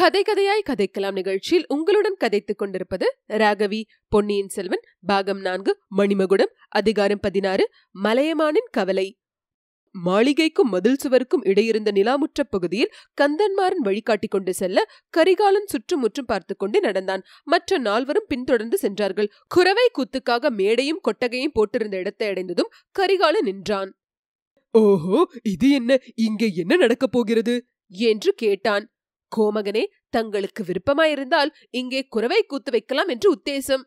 கதை கதையாய் கதைக்கலாம் நிகழ்ச்சியில் உங்களுடன் கதைத்துக் கொண்டிருப்பது ராகவி. பொன்னியின் செல்வன் பாகம் 4 மணிமகுடம் அதிகாரம் 16 மலையமானின் கவலை. மாளிகைக்கும் மதில் சுவருக்கும் இடையிருந்த நிலாமுற்ற பகுதியில் கந்தன்மாறன் வழிகாட்டி கொண்டு செல்ல கரிகாலன் சுற்றும் முற்றும் பார்த்து கொண்டே நடந்தான். மற்ற நால்வரும் பின்தொடர்ந்து சென்றார்கள். குரவை கூத்துக்காக மேடையும் கொட்டகையும் போட்டிருந்த இடத்தை அடைந்ததும் கரிகாலன் நின்றான். ஓஹோ, இது என்ன? இங்கே என்ன நடக்கப் போகிறது என்று கேட்டான். கோமகனே, தங்களுக்கு விருப்பமாயிருந்தால் இங்கே குரவை கூத்து வைக்கலாம் என்று உத்தேசம்.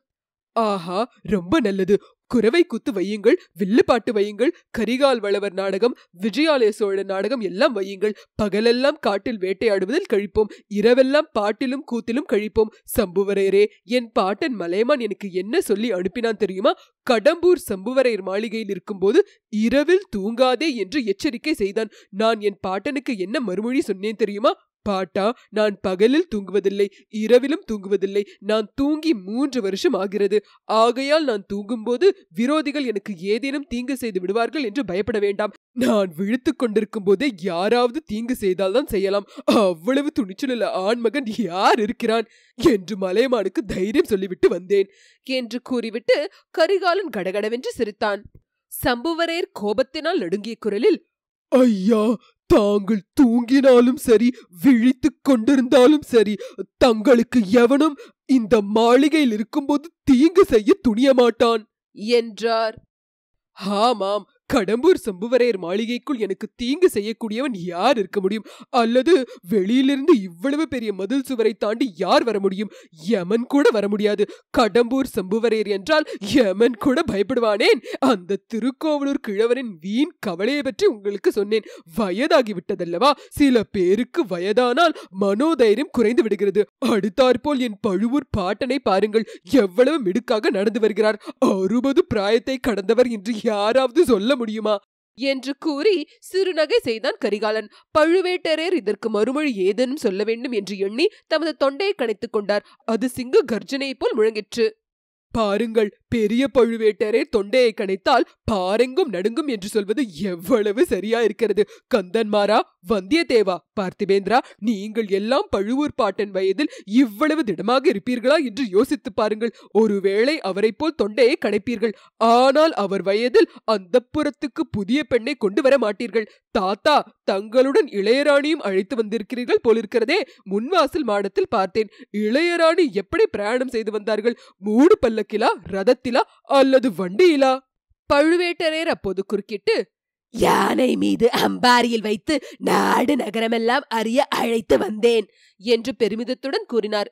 ஆஹா, ரொம்ப நல்லது. குரவை கூத்து வையுங்கள், வில்லுப்பாட்டு வையுங்கள், கரிகால் வளவர் நாடகம், விஜயாலய சோழ நாடகம் எல்லாம் வையுங்கள். பகலெல்லாம் காட்டில் வேட்டையாடுவதில் கழிப்போம், இரவெல்லாம் பாட்டிலும் கூத்திலும் கழிப்போம். சம்புவரையரே, என் பாட்டன் மலையமான் எனக்கு என்ன சொல்லி அனுப்பினான் தெரியுமா? கடம்பூர் சம்புவரையர் மாளிகையில் இருக்கும்போது இரவில் தூங்காதே என்று எச்சரிக்கை செய்தான். நான் என் பாட்டனுக்கு என்ன மறுமொழி சொன்னேன் தெரியுமா? பாட்டா, நான் பகலில் தூங்குவதில்லை, இரவிலும் தூங்குவதில்லை. நான் தூங்கி 3 வருஷம் ஆகிறது. ஆகையால் நான் தூங்கும்போது விரோதிகள் எனக்கு ஏதேனும் தீங்கு செய்து விடுவார்கள் என்று பயப்பட வேண்டாம். நான் விழித்துக் கொண்டிருக்கும் போதே யாராவது தீங்கு செய்தால்தான் செய்யலாம். அவ்வளவு துணிச்சலுள்ள ஆண்மகன் யார் இருக்கிறான் என்று மலையமானுக்கு தைரியம் சொல்லிவிட்டு வந்தேன் என்று கூறிவிட்டு கரிகாலன் கடகடவென்று சிரித்தான். சம்புவரையர் கோபத்தினால் நடுங்கிய குரலில், ஐயா, தாங்கள் தூங்கினாலும் சரி, விழித்துக் கொண்டிருந்தாலும் சரி, தங்களுக்கு எவனும் இந்த மாளிகையில் இருக்கும்போது தீங்கு செய்ய துணிய மாட்டான் என்றார். ஆமாம், கடம்பூர் சம்புவரையர் மாளிகைக்குள் எனக்கு தீங்கு செய்யக்கூடியவன் யார் இருக்க முடியும்? அல்லது வெளியிலிருந்து இவ்வளவு பெரிய மதில் சுவரை தாண்டி யார் வர முடியும்? யமன் கூட வர முடியாது. கடம்பூர் சம்புவரையர் என்றால் யமன் கூட பயப்படுவானேன்? அந்த திருக்கோவலூர் கிழவனின் வீண் கவலையை பற்றி உங்களுக்கு சொன்னேன். வயதாகிவிட்டதல்லவா? சில பேருக்கு வயதானால் மனோதைரியம் குறைந்து விடுகிறது. அடுத்தாற்போல் என் பழுவூர் பாட்டனை பாருங்கள், எவ்வளவு மிடுக்காக நடந்து வருகிறார். 60 பிராயத்தை கடந்தவர் என்று யாராவது சொல்ல முடியுமா என்று கூறி சிறுநகை செய்தான் கரிகாலன். பழுவேட்டரையர் இதற்கு மறுமொழி ஏதேனும் சொல்ல வேண்டும் என்று எண்ணி தமது தொண்டையை கணைத்துக் கொண்டார். அது சிங்க கர்ஜனையை போல் முழங்கிற்று. பாருங்கள், பெரிய பழுவேட்டரையர் தொண்டையை கணைத்தால் பாரெங்கும் நடுங்கும் என்று சொல்வது எவ்வளவு சரியா இருக்கிறது. கந்தன்மாரா, வந்தியத்தேவா, பார்த்திபேந்திரா, நீங்கள் எல்லாம் பழுவூர் பாட்டன் வயதில் இவ்வளவு திடமாக இருப்பீர்களா என்று யோசித்து பாருங்கள். ஒருவேளை அவரை போல் தொண்டையை கணைப்பீர்கள். ஆனால் அவர் வயதில் அந்தப்புரத்துக்கு புதிய பெண்ணை கொண்டு வர மாட்டீர்கள். தாத்தா, தங்களுடன் இளையராணியும் அழைத்து வந்திருக்கிறீர்கள் போலிருக்கிறதே. முன்வாசல் மாடத்தில் பார்த்தேன். இளையராணி எப்படி பிரயாணம் செய்து வந்தார்கள்? மூடு பல்லக்கிலா, ரதத்திலா அல்லது வண்டியிலா? பழுவேட்டரையர் அப்போது குறுக்கிட்டு, யானை மீது அம்பாரியில் வைத்து நாடு நகரமெல்லாம் அறிய அழைத்து வந்தேன் என்று பெருமிதத்துடன் கூறினார்.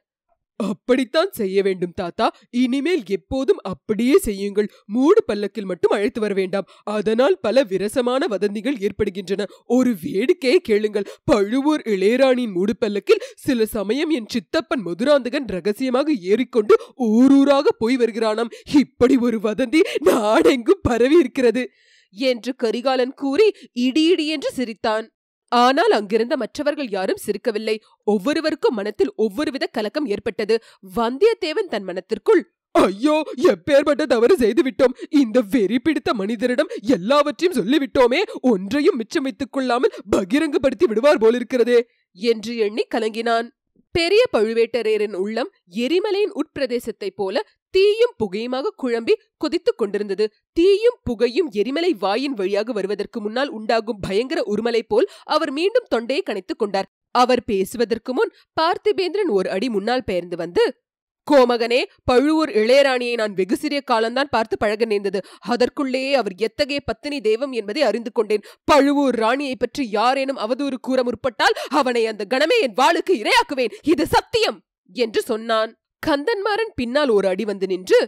அப்படித்தான் செய்ய வேண்டும் தாத்தா. இனிமேல் எப்போதும் அப்படியே செய்யுங்கள். மூடு பல்லக்கில் மட்டும் அழைத்து வர வேண்டாம். அதனால் பல விரசமான வதந்திகள் ஏற்படுகின்றன. ஒரு வேடிக்கையை கேளுங்கள். பழுவூர் இளையராணியின் மூடு பல்லக்கில் சில சமயம் என் சித்தப்பன் மதுராந்தகன் ரகசியமாக ஏறிக்கொண்டு ஊரூராக போய் வருகிறானாம். இப்படி ஒரு வதந்தி நாடெங்கும் பரவி இருக்கிறது என்று கரிகாலன் கூறி இடி இடி என்று சிரித்தான். ஆனால் அங்கிருந்த மற்றவர்கள் யாரும் சிரிக்கவில்லை. ஒவ்வொருவருக்கும் மனத்தில் ஒவ்வொருவித கலக்கம் ஏற்பட்டது. வந்தியத்தேவன் தன் மனத்திற்குள், ஐயோ, எப்பேற்பட்ட தவறு செய்து விட்டோம். இந்த வெறி பிடித்த மனிதரிடம் எல்லாவற்றையும் சொல்லிவிட்டோமே. ஒன்றையும் மிச்சம் வைத்துக் கொள்ளாமல் பகிரங்கப்படுத்தி விடுவார் போலிருக்கிறதே என்று எண்ணி கலங்கினான். பெரிய பழுவேட்டரையரின் உள்ளம் எரிமலையின் உட்பிரதேசத்தைப் போல தீயும் புகையுமாக குழம்பி கொதித்துக் கொண்டிருந்தது. தீயும் புகையும் எரிமலை வாயின் வழியாக வருவதற்கு முன்னால் உண்டாகும் பயங்கர உருமலை போல் அவர் மீண்டும் தொண்டையை கணைத்துக் கொண்டார். அவர் பேசுவதற்கு முன் பார்த்திபேந்திரன் ஒரு அடி முன்னால் பெயர்ந்து வந்து, கோமகனே, பழுவூர் இளையராணியை நான் வெகு சிறிய காலம்தான் பார்த்து பழக நேர்ந்தது. அதற்குள்ளேயே அவர் எத்தகைய பத்தினி தெய்வம் என்பதை அறிந்து கொண்டேன். பழுவூர் ராணியை பற்றி யாரேனும் அவதூறு கூற முற்பட்டால் அவனை அந்த கணமே என் வாளுக்கு இரையாக்குவேன். இது சத்தியம் என்று சொன்னான். கந்தன்மாறன் பின்னால் ஒரு அடி வந்து நின்று,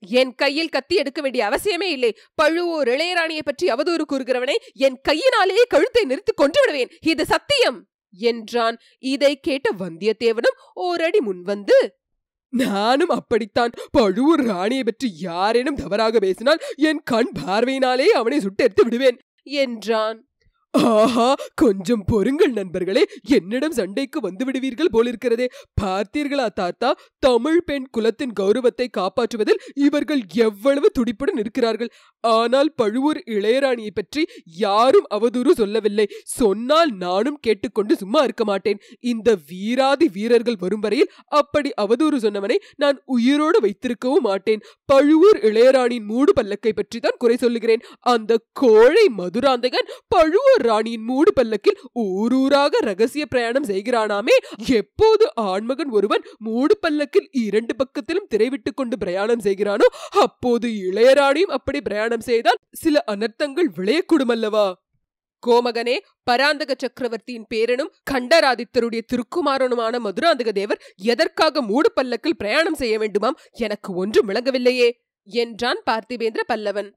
என் கையில் கத்தி எடுக்க வேண்டிய அவசியமே இல்லை. பழுவூர் இளையராணியை பற்றி அவதூறு கூறுகிறவனை என் கையினாலேயே கழுத்தை நிறுத்தி கொன்று விடுவேன். இது சத்தியம் என்றான். இதை கேட்ட வந்தியத்தேவனும் ஓரடி முன் வந்து, நானும் அப்படித்தான். பழுவூர் ராணியை பற்றி யாரேனும் தவறாக பேசினால் என் கண் பார்வையினாலே அவனை சுட்டெடுத்து விடுவேன் என்றான். ஆஹா, கொஞ்சம் பொறுங்கள் நண்பர்களே, என்னிடம் சண்டைக்கு வந்து விடுவீர்கள் போலிருக்கிறதே. பார்த்தீர்களா தாத்தா, தமிழ் பெண் குலத்தின் கௌரவத்தை காப்பாற்றுவதில் இவர்கள் எவ்வளவு துடிப்புடன் இருக்கிறார்கள். ஆனால் பழுவூர் இளையராணியை பற்றி யாரும் அவதூறு சொல்லவில்லை. சொன்னால் நானும் கேட்டுக்கொண்டு சும்மா இருக்க மாட்டேன். இந்த வீராதி வீரர்கள் வரும் வரையில் அப்படி அவதூறு சொன்னவனை நான் உயிரோடு வைத்திருக்கவும் மாட்டேன். பழுவூர் இளையராணியின் மூடு பல்லக்கை பற்றி தான் குறை சொல்லுகிறேன். அந்த கோழை மதுராந்தகன் பழுவூர் ராணியின் மூடு பல்லக்கில் ஊரூராக ரகசிய பிரயாணம் செய்கிறானாமே. எப்போது ஆண்மகன் ஒருவன் மூடு பல்லக்கில் 2 பக்கத்திலும் திரைவிட்டுக் கொண்டு பிரயாணம் செய்கிறானோ அப்போது இளையராணியும் அப்படி பிரயாணம் செய்தால் சில அனர்த்தங்கள் விளையக்கூடும் அல்லவா? கோமகனே, பராந்தக சக்கரவர்த்தியின் பேரனும் கண்டராதித்தருடைய திருக்குமாரனுமான மதுராந்தக தேவர் எதற்காக மூடு பல்லக்கில் பிரயாணம் செய்ய வேண்டுமாம்? எனக்கு ஒன்றும் விளங்கவில்லையே என்றான் பார்த்திபேந்திர பல்லவன்.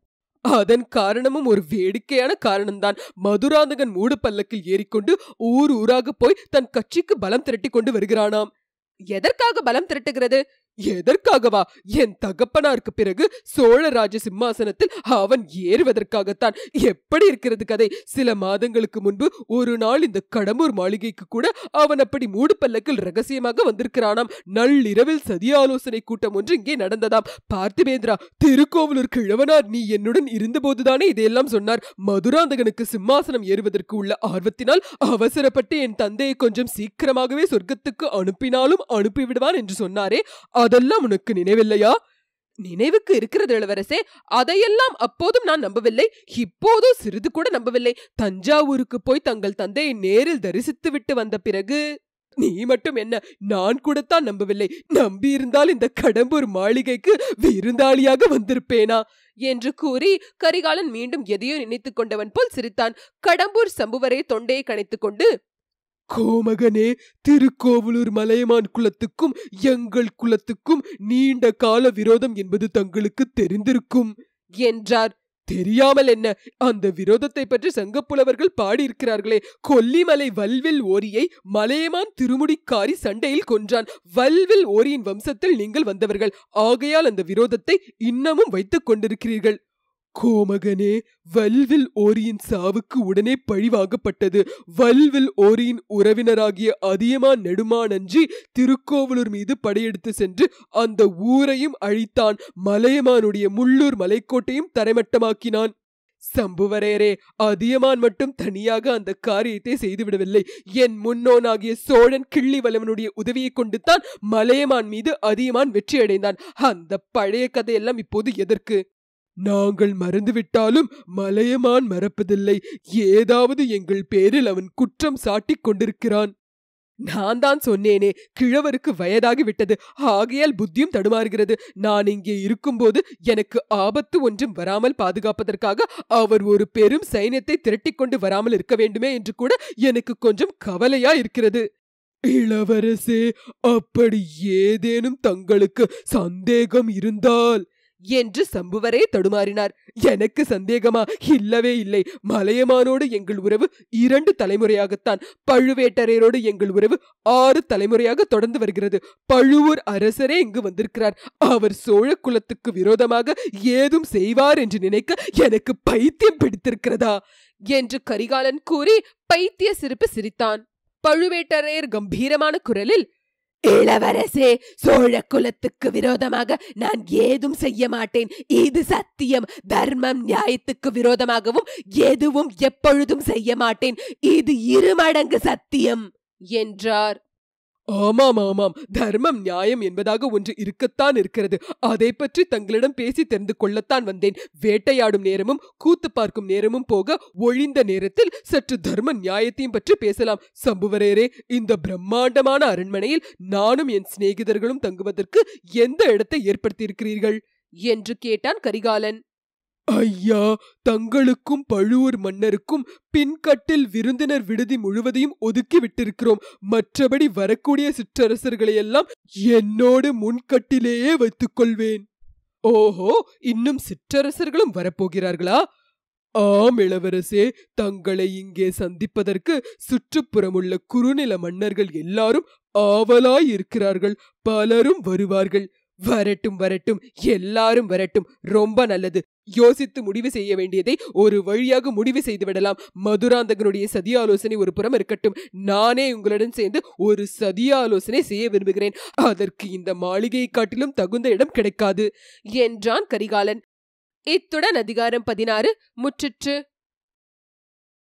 அதன் காரணமும் ஒரு வேடிக்கையான காரணம்தான். மதுராந்தகன் மூடு பல்லக்கில் ஏறிக்கொண்டு ஊராக போய் தன் கட்சிக்கு பலம் திரட்டி கொண்டு வருகிறானாம். எதற்காக பலம் திரட்டுகிறது? எதற்காகவா? என் தகப்பனாருக்கு பிறகு சோழ ராஜ சிம்மாசனத்தில் அவன் ஏறுவதற்காகத்தான். எப்படி இருக்கிறது கதை? சில மாதங்களுக்கு முன்பு ஒரு நாள் இந்த கடம்பூர் மாளிகைக்கு கூட அவன் அப்படி மூடு பல்லக்கில் ரகசியமாக வந்திருக்கிறானாம். நள்ளிரவில் சதி ஆலோசனை கூட்டம் ஒன்று இங்கே நடந்ததாம். பார்த்திபேந்திரா, திருக்கோவலூர் கிழவனார் நீ என்னுடன் இருந்தபோதுதானே இதையெல்லாம் சொன்னார். மதுராந்தகனுக்கு சிம்மாசனம் ஏறுவதற்கு உள்ள ஆர்வத்தினால் அவசரப்பட்டு என் தந்தையை கொஞ்சம் சீக்கிரமாகவே சொர்க்கத்துக்கு அனுப்பினாலும் அனுப்பிவிடுவான் என்று சொன்னாரே, அதெல்லாம் உனக்கு நினைவில்லையா? நினைவுக்கு இருக்கிறது இளவரசே. அதையெல்லாம் அப்போதும் நான் நம்பவில்லை, இப்போதும் சிறிது கூட நம்பவில்லை. தஞ்சாவூருக்கு போய் தங்கள் தந்தையை நேரில் தரிசித்து விட்டு வந்த பிறகு நீ மட்டும் என்ன, நான் கூடத்தான் நம்பவில்லை. நம்பியிருந்தால் இந்த கடம்பூர் மாளிகைக்கு விருந்தாளியாக வந்திருப்பேனா என்று கூறி கரிகாலன் மீண்டும் எதையோ நினைத்துக் கொண்டவன் போல் சிரித்தான். கடம்பூர் சம்புவரே தொண்டையை கணைத்துக் கொண்டு, கோமகனே, திருக்கோவலூர் மலையமான் குலத்துக்கும் எங்கள் குலத்துக்கும் நீண்ட கால விரோதம் என்பது தங்களுக்கு தெரிந்திருக்கும் என்றார். தெரியாமல் என்ன? அந்த விரோதத்தை பற்றி சங்கப்புலவர்கள் பாடியிருக்கிறார்களே. கொல்லிமலை வல்வில் ஓரியை மலையமான் திருமுடிக்காரி சண்டையில் கொன்றான். வல்வில் ஓரியின் வம்சத்தில் நீங்கள் வந்தவர்கள். ஆகையால் அந்த விரோதத்தை இன்னமும் வைத்துக் கொண்டிருக்கிறீர்கள். கோமகனே, வல்வில் ஓரியின் சாவுக்கு உடனே பழி வாங்கப்பட்டது. வல்வில் ஓரியின் உறவினராகிய அதியமான் நெடுமானஞ்சி திருக்கோவலூர் மீது படையெடுத்து சென்று அந்த ஊரையும் அழித்தான். மலையமானுடைய முள்ளூர் மலைக்கோட்டையும் தரைமட்டமாக்கினான். சம்புவரையரே, அதியமான் மட்டும் தனியாக அந்த காரியத்தை செய்துவிடவில்லை. என் முன்னோனாகிய சோழன் கிள்ளிவளவனுடைய உதவியை கொண்டு தான் மலையமான் மீது அதியமான் வெற்றியடைந்தான். அந்த பழைய கதையெல்லாம் இப்போது எதற்கு? நாங்கள் மறந்துவிட்டாலும் மலையமான் மறப்பதில்லை. ஏதாவது எங்கள் பேரில் அவன் குற்றம் சாட்டிக் கொண்டிருக்கிறான். நான் தான் சொன்னேனே, கிழவருக்கு வயதாகிவிட்டது. ஆகையால் புத்தியும் தடுமாறுகிறது. நான் இங்கே இருக்கும்போது எனக்கு ஆபத்து ஒன்றும் வராமல் பாதுகாப்பதற்காக அவர் ஒரு பெரும் சைன்யத்தை திரட்டிக் கொண்டு வராமல் இருக்க வேண்டுமே என்று கூட எனக்கு கொஞ்சம் கவலையா இருக்கிறது. இளவரசே, அப்படி ஏதேனும் தங்களுக்கு சந்தேகம் இருந்தால் என்று சம்புவரே தடுமாறினார். எனக்கு சந்தேகமா? இல்லவே இல்லை. மலையமானோடு எங்கள் உறவு 2 தலைமுறையாகத்தான். பழுவேட்டரையரோடு எங்கள் உறவு 6 தலைமுறையாக தொடர்ந்து வருகிறது. பழுவூர் அரசரே இங்கு வந்திருக்கிறார். அவர் சோழ குலத்துக்கு விரோதமாக ஏதும் செய்வார் என்று நினைக்க எனக்கு பைத்தியம் பிடித்திருக்கிறதா என்று கரிகாலன் கூறி பைத்திய சிரிப்பு சிரித்தான். பழுவேட்டரையர் கம்பீரமான குரலில், இளவரசே, சோழ குலத்துக்கு விரோதமாக நான் ஏதும் செய்ய மாட்டேன். இது சத்தியம். தர்மம் நியாயத்துக்கு விரோதமாகவும் எதுவும் எப்பொழுதும் செய்ய மாட்டேன். இது 2 மடங்கு சத்தியம் என்றார். ஆமாம் ஆமாம், தர்மம் நியாயம் என்பதாக ஒன்று இருக்கத்தான் இருக்கிறது. அதை பற்றி தங்களிடம் பேசி தெரிந்து கொள்ளத்தான் வந்தேன். வேட்டையாடும் நேரமும் கூத்து பார்க்கும் நேரமும் போக ஒழிந்த நேரத்தில் சற்று தர்ம நியாயத்தையும் பற்றி பேசலாம். சம்புவரையரே, இந்த பிரம்மாண்டமான அரண்மனையில் நானும் என் சிநேகிதர்களும் தங்குவதற்கு எந்த இடத்தை ஏற்படுத்தியிருக்கிறீர்கள் என்று கேட்டான் கரிகாலன். ஐயா, தங்களுக்கும் பழுவூர் மன்னருக்கும் பின்கட்டில் விருந்தினர் விடுதி முழுவதையும் ஒதுக்கி விட்டிருக்கிறோம். மற்றபடி வரக்கூடிய சிற்றரசர்களையெல்லாம் என்னோடு முன்கட்டிலேயே வைத்துக் கொள்வேன். ஓஹோ, இன்னும் சிற்றரசர்களும் வரப்போகிறார்களா? ஆம் இளவரசே, தங்களை இங்கே சந்திப்பதற்கு சுற்றுப்புறமுள்ள குறுநில மன்னர்கள் எல்லாரும் ஆவலாய் இருக்கிறார்கள். பலரும் வருவார்கள். வரட்டும் வரட்டும், எல்லாரும் வரட்டும். ரொம்ப நல்லது. யோசித்து முடிவு செய்ய வேண்டியதை ஒரு வழியாக முடிவு செய்து விடலாம். மதுராந்தகனுடைய சதி ஆலோசனை ஒரு புறம் இருக்கட்டும், நானே உங்களுடன் சேர்ந்து ஒரு சதி ஆலோசனை செய்ய விரும்புகிறேன். அதற்கு இந்த மாளிகையை காட்டிலும் தகுந்த இடம் கிடைக்காது என்றான் கரிகாலன். இத்துடன் அதிகாரம் 16 முற்றிற்று.